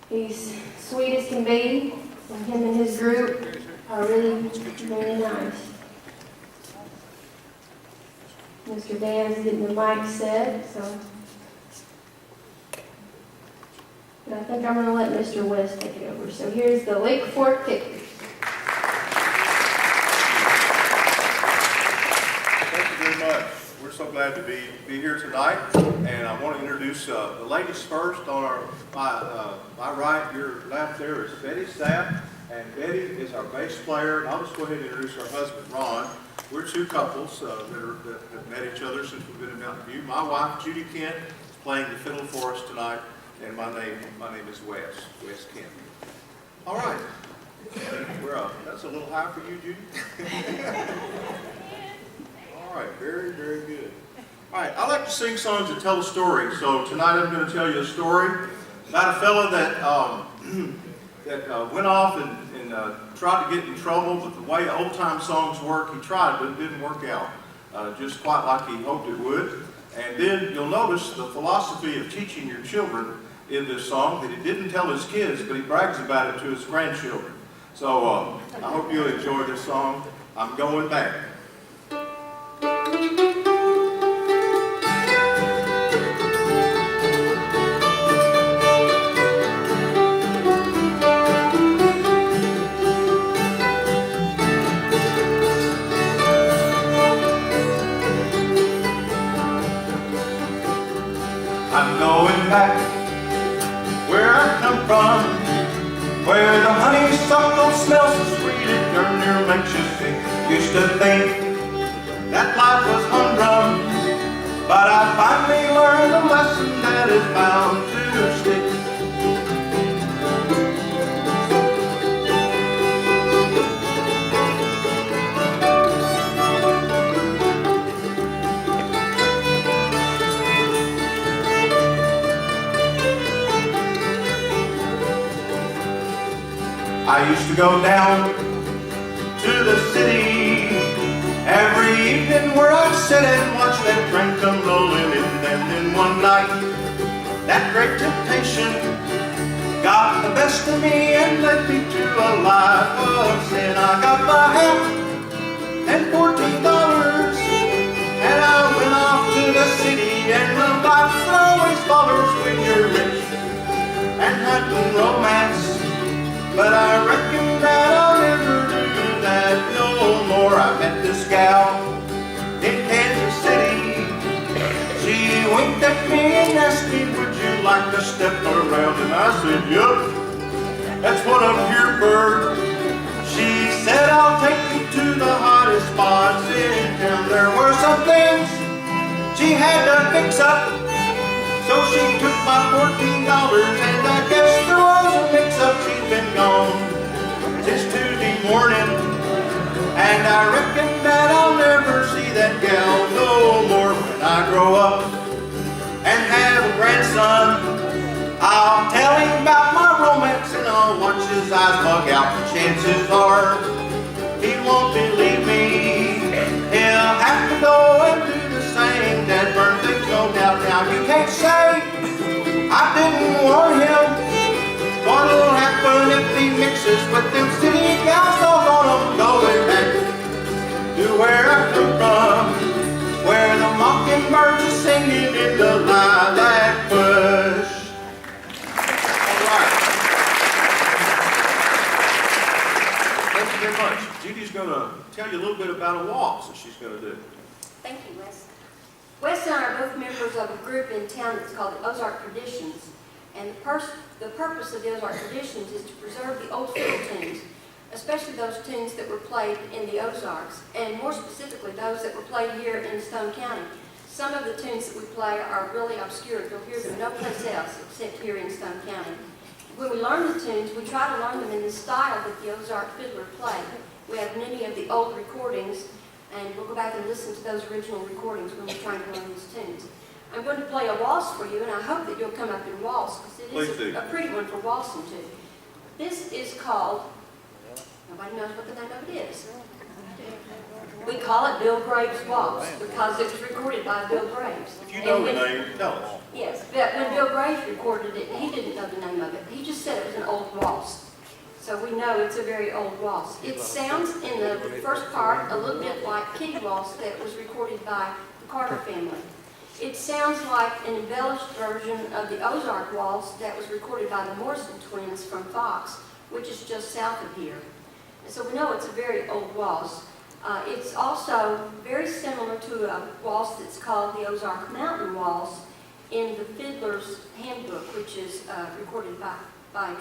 He's sweet as can be, and him and his group are really very nice. Mr. Dan's getting the mic set, so. And I think I'm going to let Mr. West take it over. So here's the Lake Fork Kickers. Thank you very much. We're so glad to be here tonight, and I want to introduce the ladies first. On my right, your left there is Betty Sapp, and Betty is our bass player. And I'll just go ahead and introduce her husband, Ron. We're two couples that have met each other since we've been in Mountain View. My wife, Judy Kent, is playing the fiddle for us tonight, and my name is Wes Kent. All right. That's a little high for you, Judy. All right, very, very good. All right, I like to sing songs that tell a story. So tonight I'm going to tell you a story about a fellow that went off and tried to get in trouble, but the way old-time songs work, he tried, but it didn't work out just quite like he hoped it would. And then you'll notice the philosophy of teaching your children in this song that he didn't tell his kids, but he brags about it to his grandchildren. So I hope you'll enjoy this song. I'm going back. I'm going back where I come from, where the honeysuckle smells so sweet it darn near makes you sick. Used to think that life was humdrum, but I finally learned a lesson that is bound to stick. I used to go down to the city every evening where I'd sit and watch that train come rolling in. And then one night, that great temptation got the best of me and led me to a life of sin. I got my hat and $14, and I went off to the city, and the life always follows when you're rich and having romance. But I reckon that I'll never do that no more. I met this gal in Kansas City. She winked at me and asked me, would you like to step around? And I said, yup, that's what I'm here for. She said, I'll take you to the hottest spots in town. There were some things she had to fix up, so she took my $14, and I guess there was a mix-up. She's been gone since Tuesday morning, and I reckon that I'll never see that gal no more. When I grow up and have a grandson, I'll tell him about my romance, and I'll watch his eyes bug out. Chances are he won't believe me. He'll have to go and do the same. Dad burned things, no doubt. Now you can't say I didn't warn him. What'll happen if he mixes with them city gals? Don't want him going back to where I come from, where the mockingbirds are singing in the lilac bush. All right. Thank you very much. Judy's going to tell you a little bit about a waltz that she's going to do. Thank you, Wes. Wes and I are both members of a group in town that's called the Ozark Traditions. And the purpose of the Ozark Traditions is to preserve the old fiddle tunes, especially those tunes that were played in the Ozarks, and more specifically those that were played here in Stone County. Some of the tunes that we play are really obscure. You'll hear them no place else except here in Stone County. When we learn the tunes, we try to learn them in the style that the Ozark fiddler played. We have many of the old recordings, and we'll go back and listen to those original recordings when we're trying to learn these tunes. I'm going to play a waltz for you, and I hope that you'll come up and waltz, because it is a pretty one for waltzing to. This is called, nobody knows what the name of it is. We call it Bill Graves' Waltz, because it was recorded by Bill Graves. If you know the name, tell us. Yes, but when Bill Graves recorded it, he didn't know the name of it. He just said it old waltz. So we know it's a very old waltz. It sounds in the first part a little bit like Kitty Waltz that was recorded by the Carter family. It sounds like an embellished version of the Ozark Waltz that was recorded by the Morrison twins from Fox, which is just south of here. And so we know it's a very old waltz. It's also very similar to a waltz that's called the Ozark Mountain Waltz in the Fiddler's Handbook, which is recorded by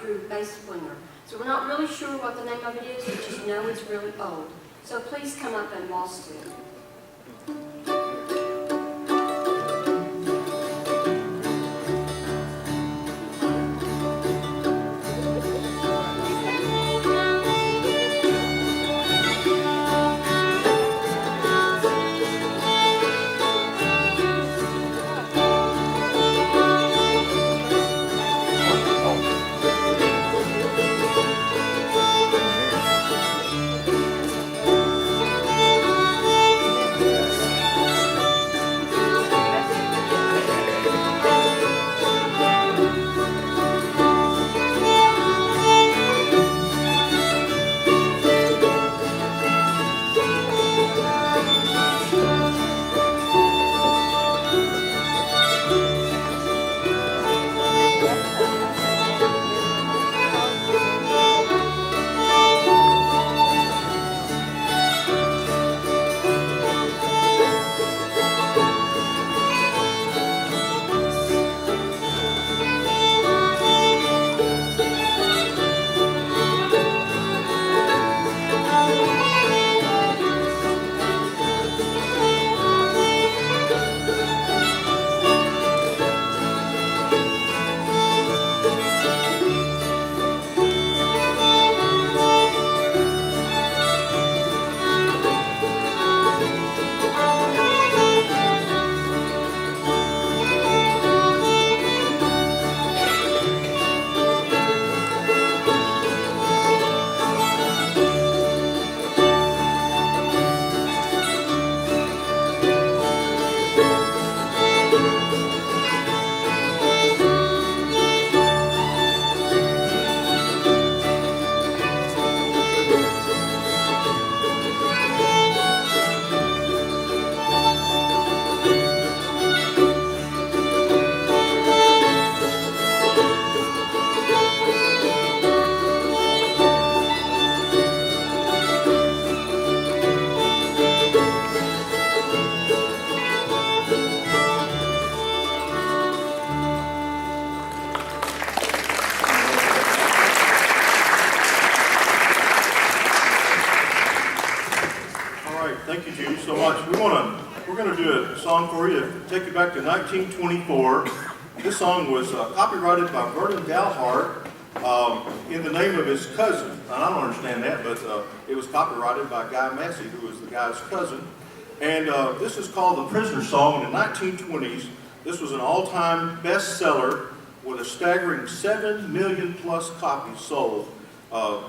Drew Basswinger. So we're not really sure what the name of it is, we just know it's really old. So please come up and waltz to it. We're going to do a song for you to take you back to 1924. This song was copyrighted by Vernon Dalhart in the name of his cousin. And I don't understand that, but it was copyrighted by Guy Massey, who was the guy's cousin. And this is called The Prisoner Song. In the 1920s, this was an all-time bestseller with a staggering 7 million plus copies sold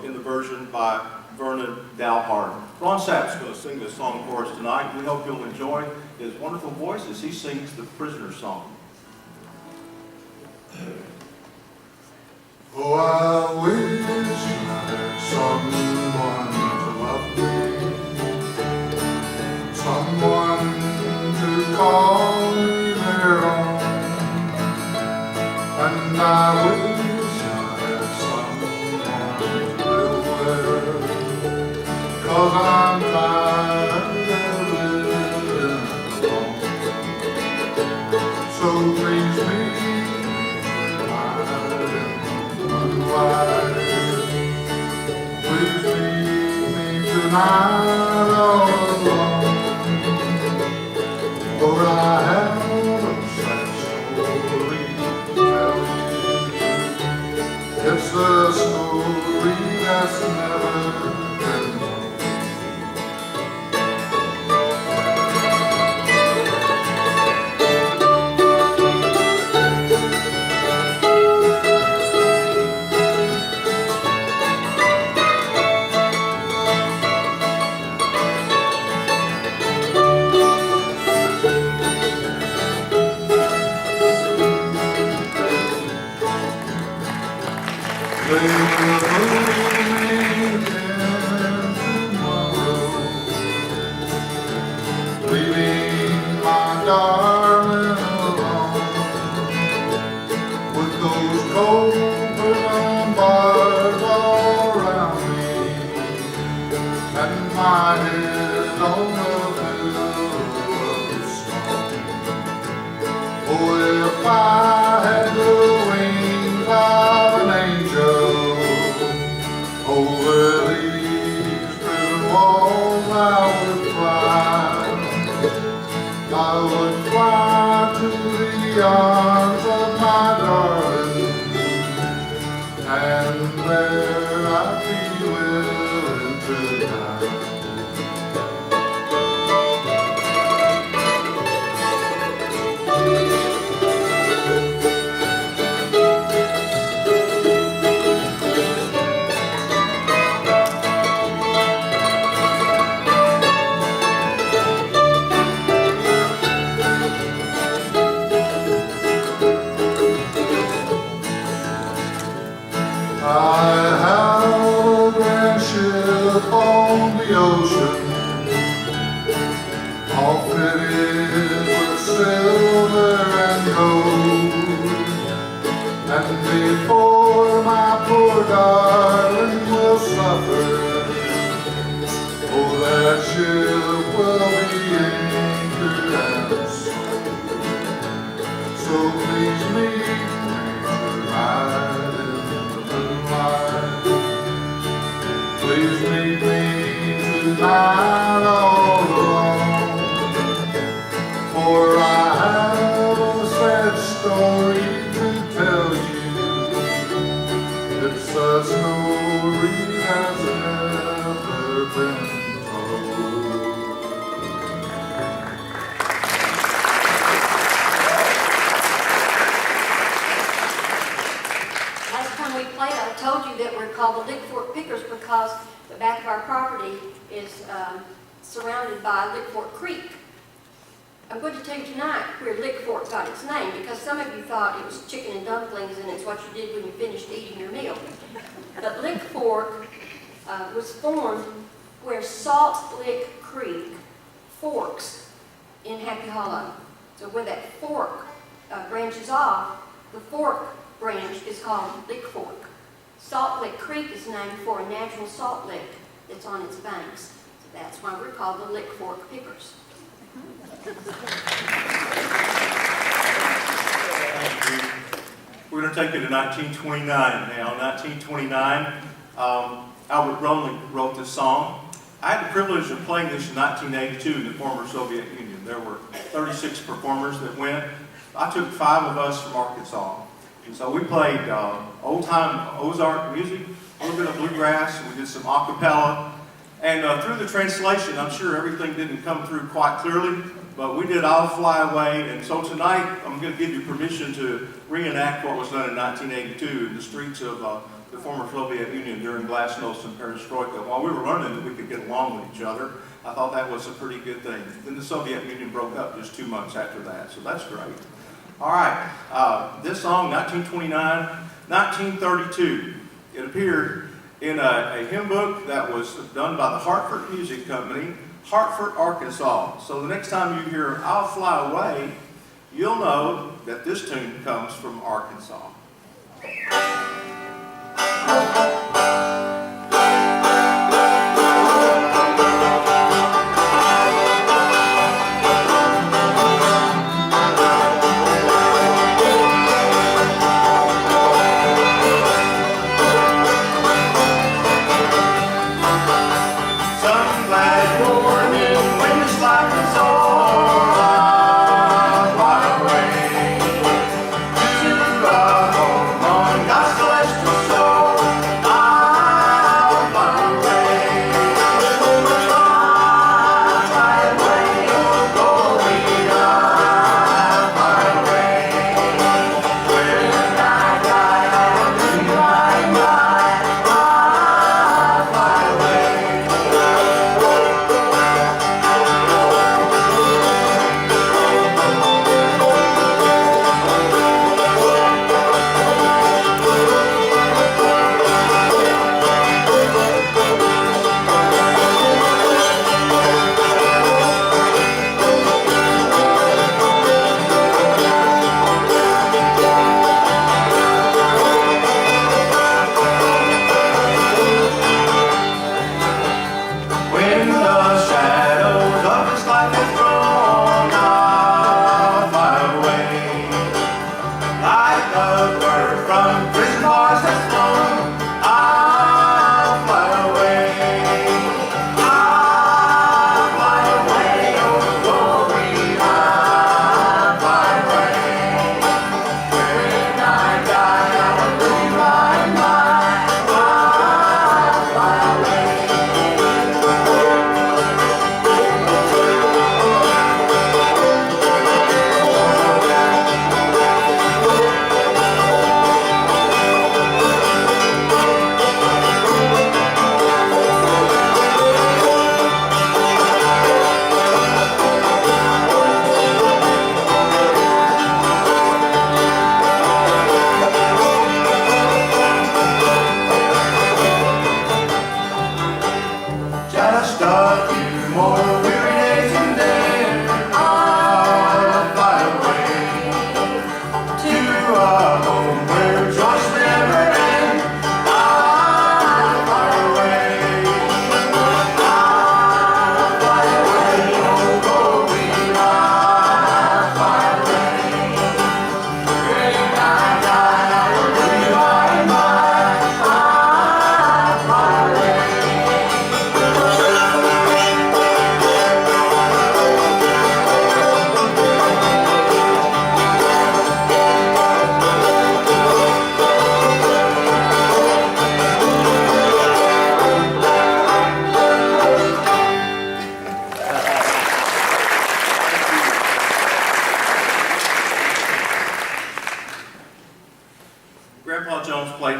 in the version by Vernon Dalhart. Ron Sapp's going to sing this song for us tonight. We hope you'll enjoy his wonderful voice as he sings The Prisoner Song. Oh, I wish I had someone to love me, someone to call me their own, and I wish I had someone to live with, 'cause I'm tired of living alone. So please be please leave me tonight all alone, for I have a sad story to tell you. It's a story that's never been told. They will move me again tomorrow, leaving my darling alone with those cold prison bars all around me and my head on the pillow of stone. Oh, if I had the wings of an angel over these prison walls, I would fly. I would fly to the arms of my darling, and there I'd be willing to die. I have a grand ship on the ocean, all fitted with silver and gold, and before my poor darling will suffer, oh, that ship will be anchored and sold. So please meet me tonight. Please meet me tonight all alone, for I have a sad story to tell you. It's a story that's never been told. Last time we played, I told you that we're called the Lick Fork Pickers because the back of our property is surrounded by Lick Fork Creek. I'm going to tell you tonight where Lick Fork got its name, because some of you thought it was chicken and dumplings and it's what you did when you finished eating your meal. But Lick Fork was formed where Salt Lick Creek forks in Happy Hollow. So where that fork branches off, the fork branch is called Lick Fork. Salt Lick Creek is named for a natural salt lick that's on its banks. So that's why we're called the Lick Fork Pickers. We're going to take you to 1929 now. 1929, Albert Roman wrote this song. I had the privilege of playing this in 1982 in the former Soviet Union. There were 36 performers that went. I took 5 of us from Arkansas. And so we played old-time Ozark music, a little bit of bluegrass, and we did some a cappella. And through the translation, I'm sure everything didn't come through quite clearly, but we did I'll Fly Away. And so tonight, I'm going to give you permission to reenact what was done in 1982 in the streets of the former Soviet Union during Glasnost and Perestroika. While we were learning that we could get along with each other, I thought that was a pretty good thing. Then the Soviet Union broke up just 2 months after that, so that's great. All right, this song, 1929, 1932, it appeared in a hymn book that was done by the Hartford Music Company, Hartford, Arkansas. So the next time you hear I'll Fly Away, you'll know that this tune comes from Arkansas. Celestial soul.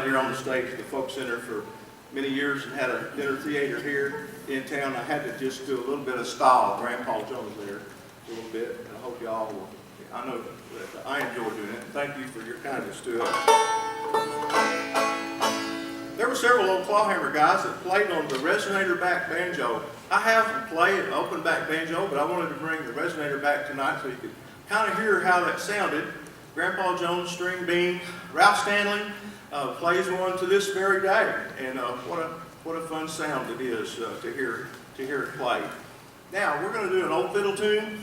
here on the stage at the Folk Center for many years and had a dinner theater here in town. I had to just do a little bit of style. Grandpa Jones there a little bit, and I hope y'all will. I know that I enjoy doing it. Thank you for your kindness to us. There were several old clawhammer guys that played on the resonator back banjo. I have them play an open back banjo, but I wanted to bring the resonator back tonight so you could kind of hear how that sounded. Grandpa Jones, string bean, Ralph Stanley plays one to this very day, and what a fun sound it is to hear it played. Now we're going to do an old fiddle tune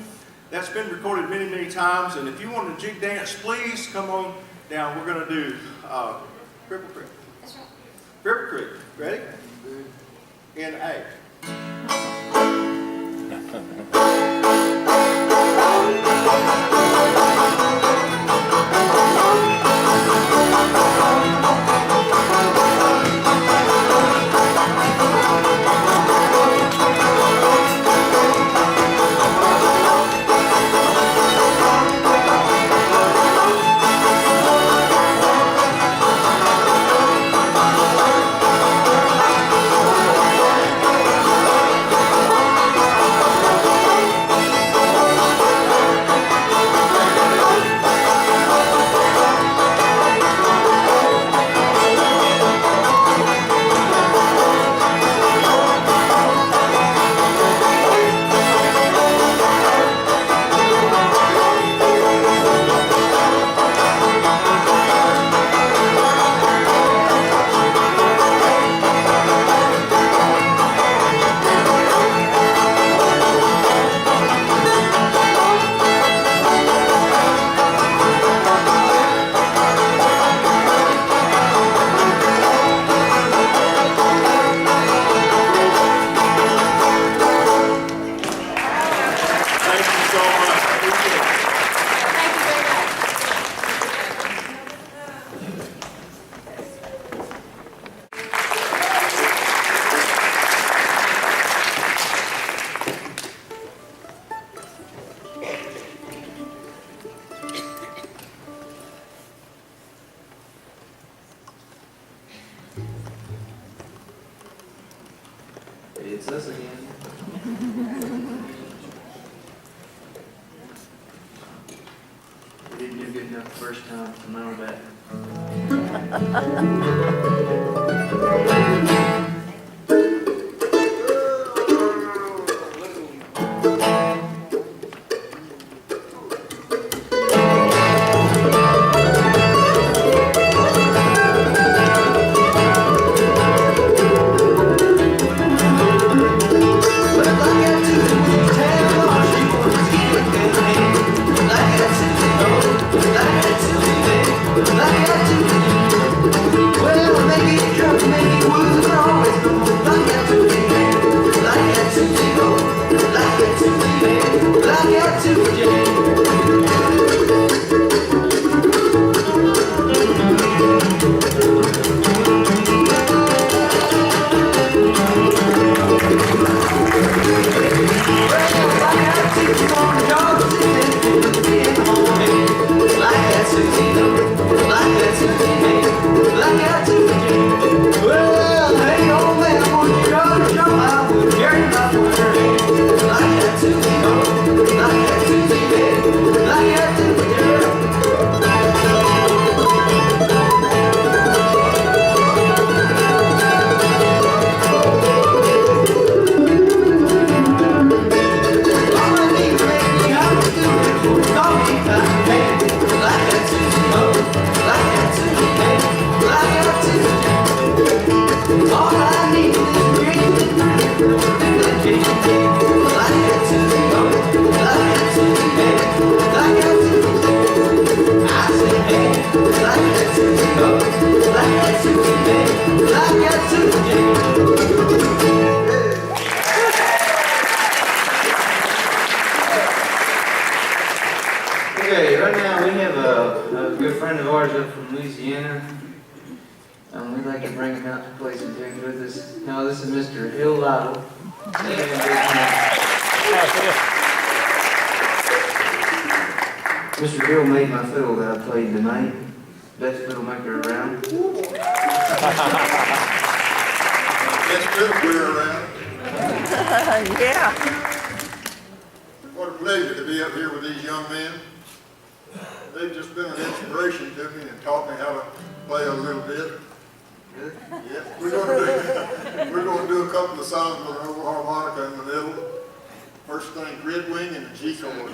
that's been recorded many, many times, and if you want to jig dance, please come on down. We're going to do Cripple Creek. That's right. Cripple Creek. Ready? In A. It's us again. We didn't do good enough the first time, so now we're back. Okay, right now we have a good friend of ours up from Louisiana. We'd like to bring him out to play some tunes with us. Now, this is Mr. Hill Lytle. Mr. Hill made my fiddle that I played tonight. best fiddlemaker around. Best fiddle player around. Yeah. What a pleasure to be up here with these young men. They've just been an inspiration to me and taught me how to play a little bit. Yeah, we're going to do a couple of songs with an old harmonica in the middle. First thing, Red Wing and a G chord.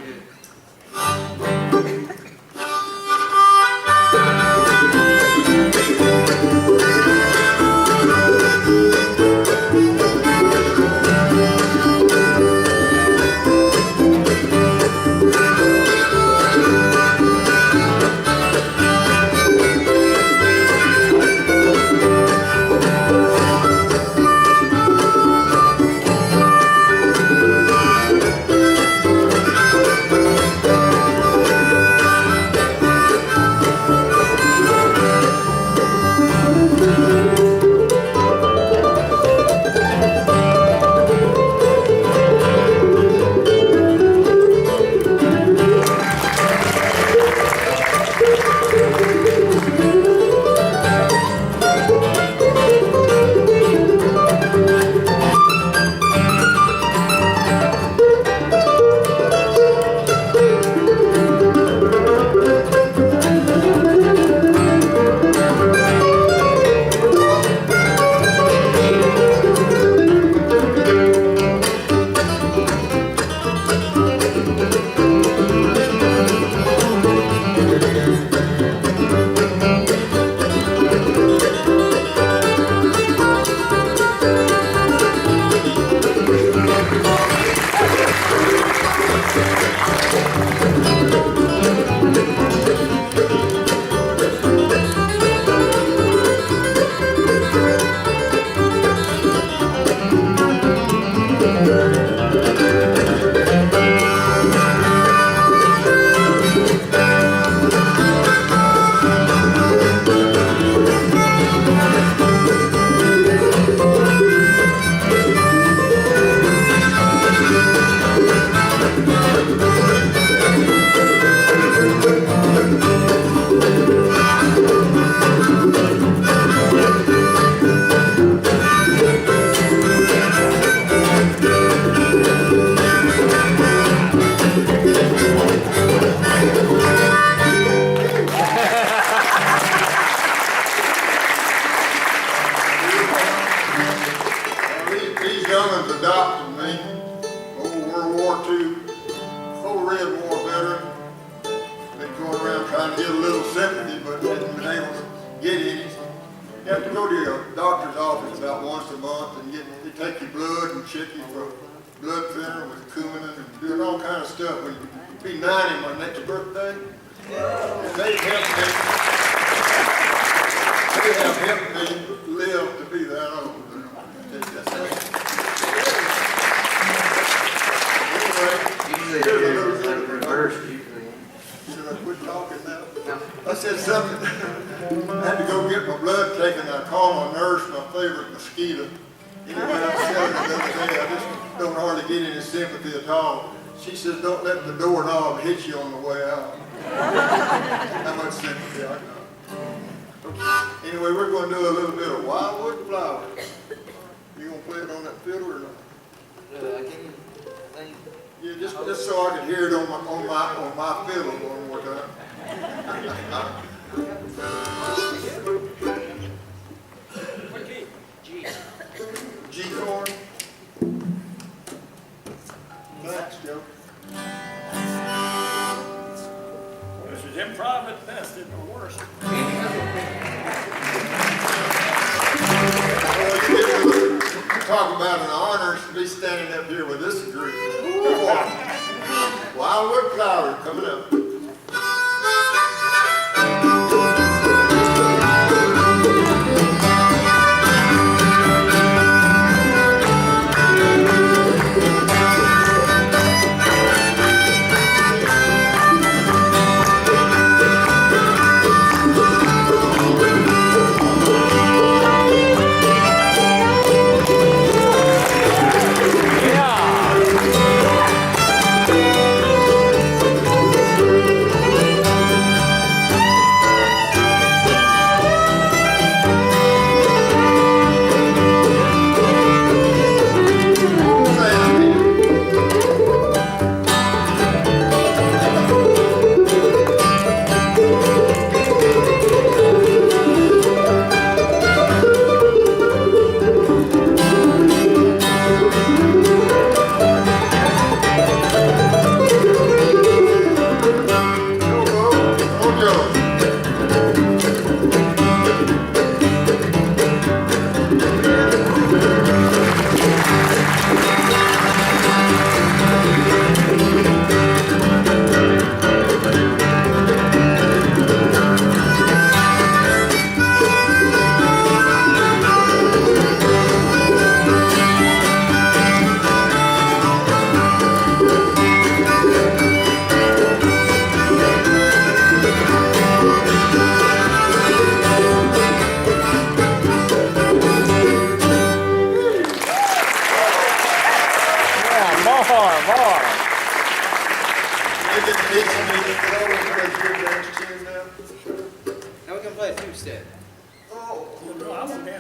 These young'uns adopted me, old World War II, old Red War veteran. Been going around trying to get a little sympathy, but hadn't been able to get any. You have to go to your doctor's office about once a month and they take your blood and check you for blood thinner with cumin and doing all kind of stuff. When you be 90 my next birthday, and they have helped me live to be that old. Usually it's like reversed usually. Should I quit talking now? No. I said something. I had to go get my blood taken. I called my nurse, my favorite mosquito. Anyway, I was telling her the other day, I just don't hardly get any sympathy at all. She says, don't let the doorknob hit you on the way out. How much sympathy I got. Anyway, we're going to do a little bit of Wildwood Flower. You going to play it on that fiddle or not? Yeah, just so I could hear it on my fiddle one more time. G chord. Thanks, Joe. This is improv at best, at the worst. Talk about an honor to be standing up here with this group. Wildwood Flower coming up. Yeah.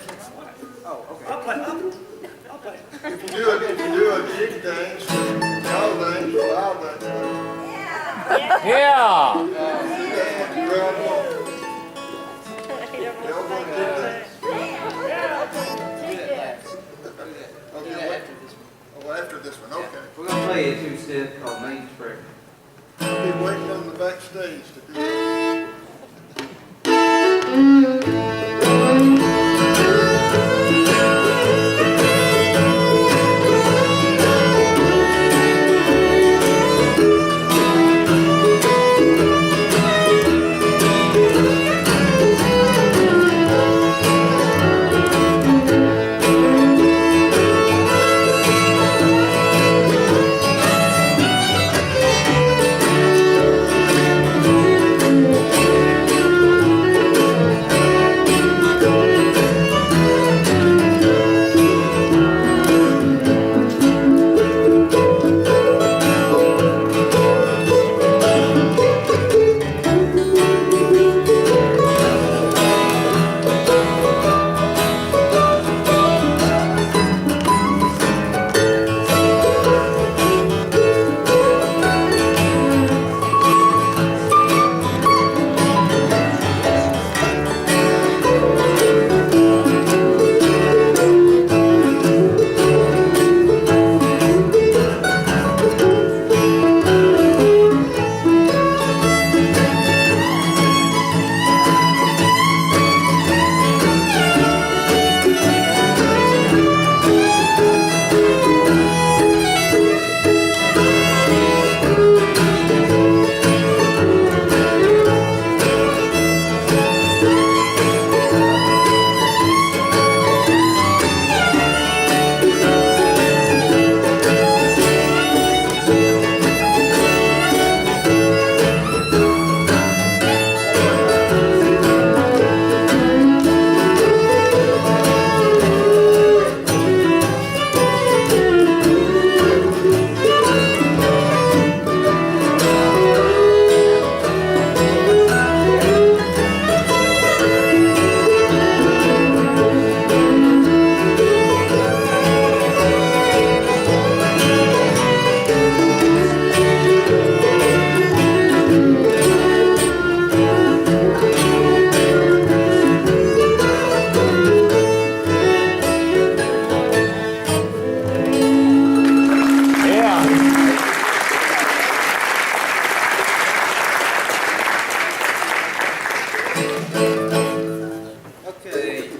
dance with my wife. Oh, okay. I'll play. I'll play. If you do a jig dance, y'all dance, well, I'll dance. Yeah. Y'all want to jig dance? Okay, oh, after this one, okay. We're gonna play a two-step called Main Spread. I'll be waiting on the backstage to do it.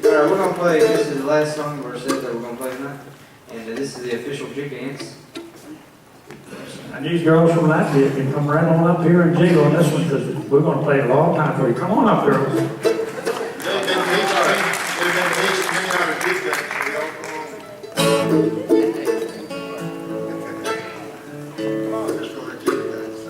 We're gonna play, this is the last song of our set that we're gonna play tonight, and this is the official jig dance. And these girls from Latvia can come right on up here and jiggle on this one, because we're gonna play a long time for you. Come on up, girls. They've been teaching me how to jig dance, so y'all come on. Come on, let's go to jig dance.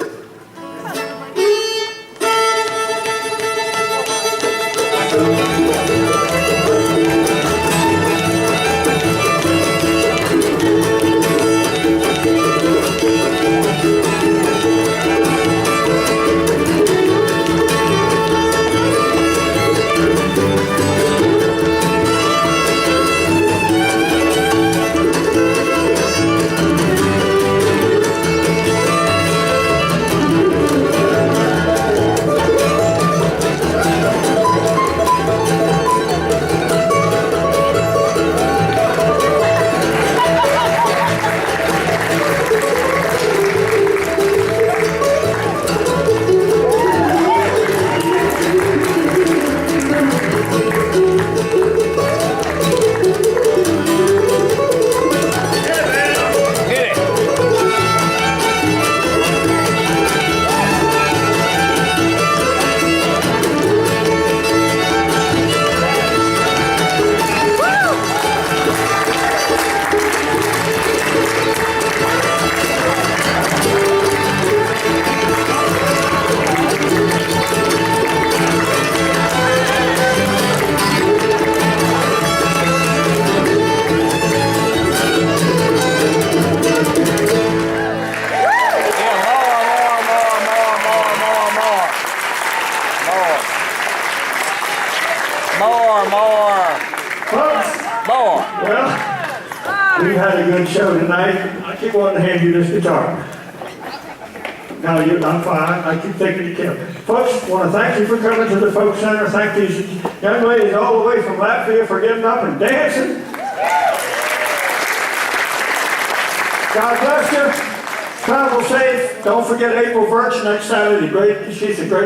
More. Folks, Boy. well, we had a good show tonight. I keep wanting to hand you this guitar. No, I'm fine. I keep thinking you can. Folks, want to thank you for coming to the Folk Center. Thank these young ladies all the way from Latvia for getting up and dancing. God bless you. Travel safe. Don't forget April Birch next Saturday. She's a great